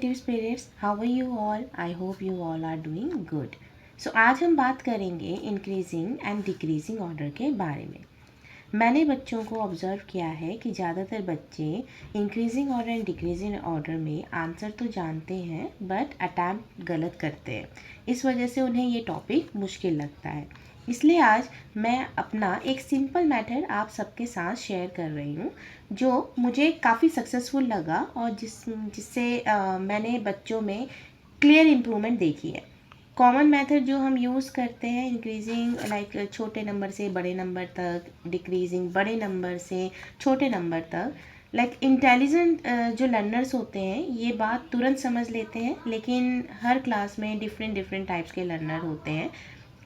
Creative spirits, how are you all? I hope you all are doing good. So आज हम बात करेंगे increasing and decreasing order के बारे में। मैंने बच्चों को ऑब्ज़र्व किया है कि ज़्यादातर बच्चे increasing order and decreasing order में आंसर तो जानते हैं बट अटैम्प्ट गलत करते हैं। इस वजह से उन्हें ये टॉपिक मुश्किल लगता है। इसलिए आज मैं अपना एक सिंपल मेथड आप सबके साथ शेयर कर रही हूँ जो मुझे काफ़ी सक्सेसफुल लगा और जिससे मैंने बच्चों में क्लियर इम्प्रूवमेंट देखी है। कॉमन मेथड जो हम यूज़ करते हैं इंक्रीजिंग लाइक छोटे नंबर से बड़े नंबर तक, डिक्रीजिंग बड़े नंबर से छोटे नंबर तक। लाइक इंटेलिजेंट जो लर्नर्स होते हैं ये बात तुरंत समझ लेते हैं, लेकिन हर क्लास में डिफरेंट टाइप्स के लर्नर होते हैं।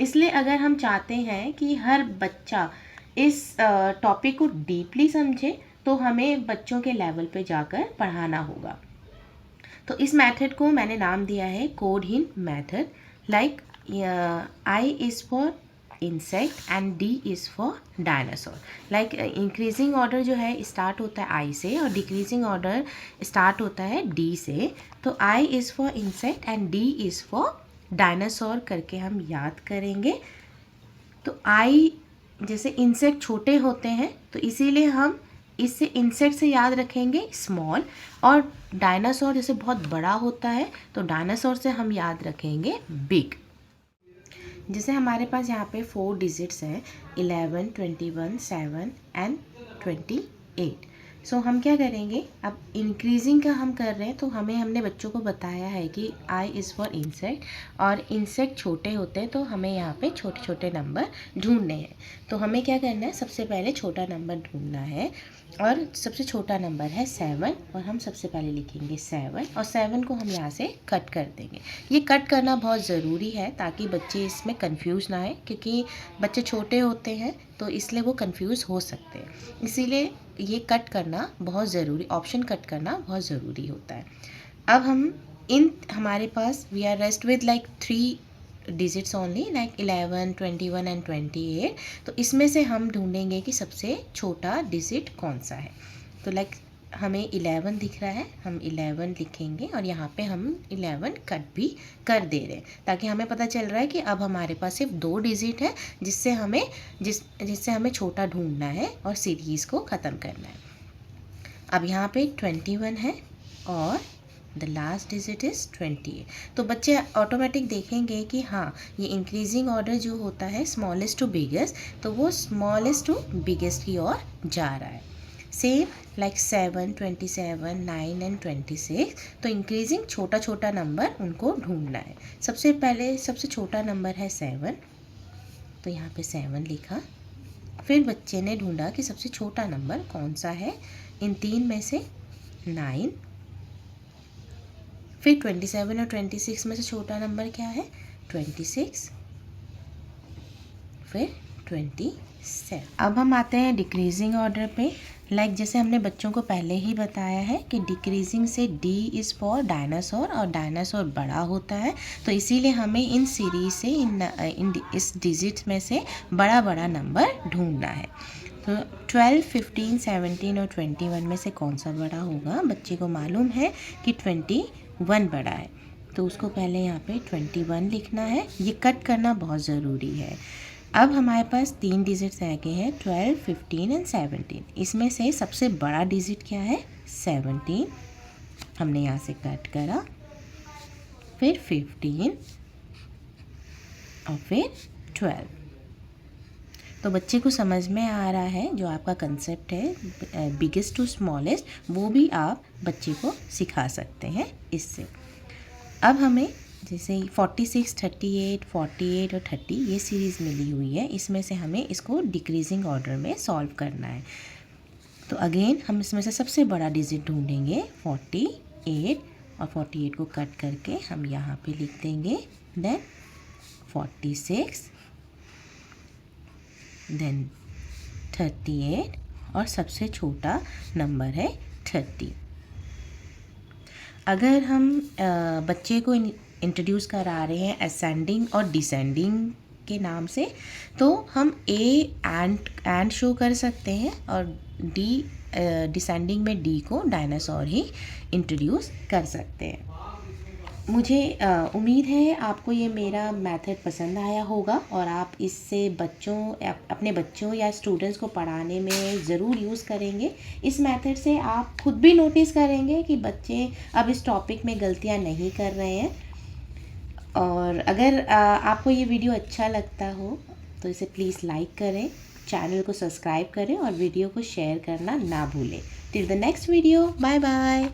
इसलिए अगर हम चाहते हैं कि हर बच्चा इस टॉपिक को डीपली समझे तो हमें बच्चों के लेवल पे जाकर पढ़ाना होगा। तो इस मेथड को मैंने नाम दिया है code hint method. Like I is for insect and D is for dinosaur. Like increasing order जो है स्टार्ट होता है आई से और डिक्रीजिंग ऑर्डर स्टार्ट होता है डी से। तो I is for insect and D is for dinosaur करके हम याद करेंगे। तो आई जैसे इंसेक्ट छोटे होते हैं तो इसीलिए हम इससे इंसेक्ट से याद रखेंगे स्मॉल, और डायनासोर जैसे बहुत बड़ा होता है तो डायनासोर से हम याद रखेंगे बिग। जैसे हमारे पास यहाँ पे 4 डिजिट्स हैं 11, 21, 7 एंड 28। सो हम क्या करेंगे, अब इंक्रीजिंग का हम कर रहे हैं तो हमने बच्चों को बताया है कि आई इज़ फॉर इंसेक्ट और इंसेक्ट छोटे होते हैं तो हमें यहाँ पे छोटे छोटे नंबर ढूंढने हैं। तो हमें क्या करना है, सबसे पहले छोटा नंबर ढूंढना है और सबसे छोटा नंबर है 7 और हम सबसे पहले लिखेंगे 7 और 7 को हम यहाँ से कट कर देंगे। ये कट करना बहुत ज़रूरी है ताकि बच्चे इसमें कंफ्यूज ना आए, क्योंकि बच्चे छोटे होते हैं तो इसलिए वो कंफ्यूज हो सकते हैं। इसीलिए ये कट करना बहुत ज़रूरी, ऑप्शन कट करना बहुत ज़रूरी होता है। अब हमारे पास we are rest with like 3 digits only like 11, 21 and 28। तो इसमें से हम ढूंढेंगे कि सबसे छोटा डिजिट कौन सा है। तो लाइक हमें 11 दिख रहा है, हम 11 लिखेंगे और यहाँ पे हम 11 कट भी कर दे रहे हैं ताकि हमें पता चल रहा है कि अब हमारे पास सिर्फ 2 डिजिट है जिससे हमें छोटा ढूंढना है और सीरीज़ को ख़त्म करना है। अब यहाँ पे 21 है और द लास्ट डिजिट इज़ 28। तो बच्चे ऑटोमेटिक देखेंगे कि हाँ ये इंक्रीजिंग ऑर्डर जो होता है स्मॉलेस्ट टू बिगेस्ट, तो वो स्मॉलेस्ट टू बिगेस्ट की ओर जा रहा है। Same like 7, 27, 9 and 26। तो इंक्रीजिंग छोटा छोटा नंबर उनको ढूंढना है। सबसे पहले सबसे छोटा नंबर है 7, तो यहाँ पे 7 लिखा। फिर बच्चे ने ढूंढा कि सबसे छोटा नंबर कौन सा है इन 3 में से, 9। फिर 27 और 26 में से छोटा नंबर क्या है, 26। फिर 27। अब हम आते हैं डिक्रीजिंग ऑर्डर पे। लाइक जैसे हमने बच्चों को पहले ही बताया है कि डिक्रीजिंग से डी इज़ फॉर डायनासोर और डायनासोर बड़ा होता है, तो इसीलिए हमें इन सीरीज से इस डिजिट में से बड़ा बड़ा नंबर ढूंढना है। तो 12, 15, 17 और 21 में से कौन सा बड़ा होगा। बच्चे को मालूम है कि 21 बड़ा है, तो उसको पहले यहाँ पे 21 लिखना है। ये कट करना बहुत ज़रूरी है। अब हमारे पास 3 डिजिट्स रह गए हैं 12, 15 एंड 17। इसमें से सबसे बड़ा डिजिट क्या है, 17। हमने यहाँ से कट करा। फिर 15 और फिर 12। तो बच्चे को समझ में आ रहा है जो आपका कंसेप्ट है बिगेस्ट टू स्मॉलेस्ट, वो भी आप बच्चे को सिखा सकते हैं इससे। अब हमें जैसे 46, 38, 48 और 30 ये सीरीज़ मिली हुई है, इसमें से हमें इसको डिक्रीजिंग ऑर्डर में सॉल्व करना है। तो अगेन हम इसमें से सबसे बड़ा डिजिट ढूंढेंगे 48 और 48 को कट करके हम यहाँ पे लिख देंगे। देन 46, देन 38 और सबसे छोटा नंबर है 30। अगर हम बच्चे को इंट्रोड्यूस करा रहे हैं असेंडिंग और डिसेंडिंग के नाम से, तो हम ए एंड शो कर सकते हैं और डी डिसेंडिंग में डी को डायनासोर ही इंट्रोड्यूस कर सकते हैं। मुझे उम्मीद है आपको ये मेरा मेथड पसंद आया होगा और आप इससे अपने बच्चों या स्टूडेंट्स को पढ़ाने में ज़रूर यूज़ करेंगे। इस मेथड से आप खुद भी नोटिस करेंगे कि बच्चे अब इस टॉपिक में गलतियाँ नहीं कर रहे हैं। और अगर आपको ये वीडियो अच्छा लगता हो तो इसे प्लीज़ लाइक करें, चैनल को सब्सक्राइब करें और वीडियो को शेयर करना ना भूलें। Till the next video, bye bye.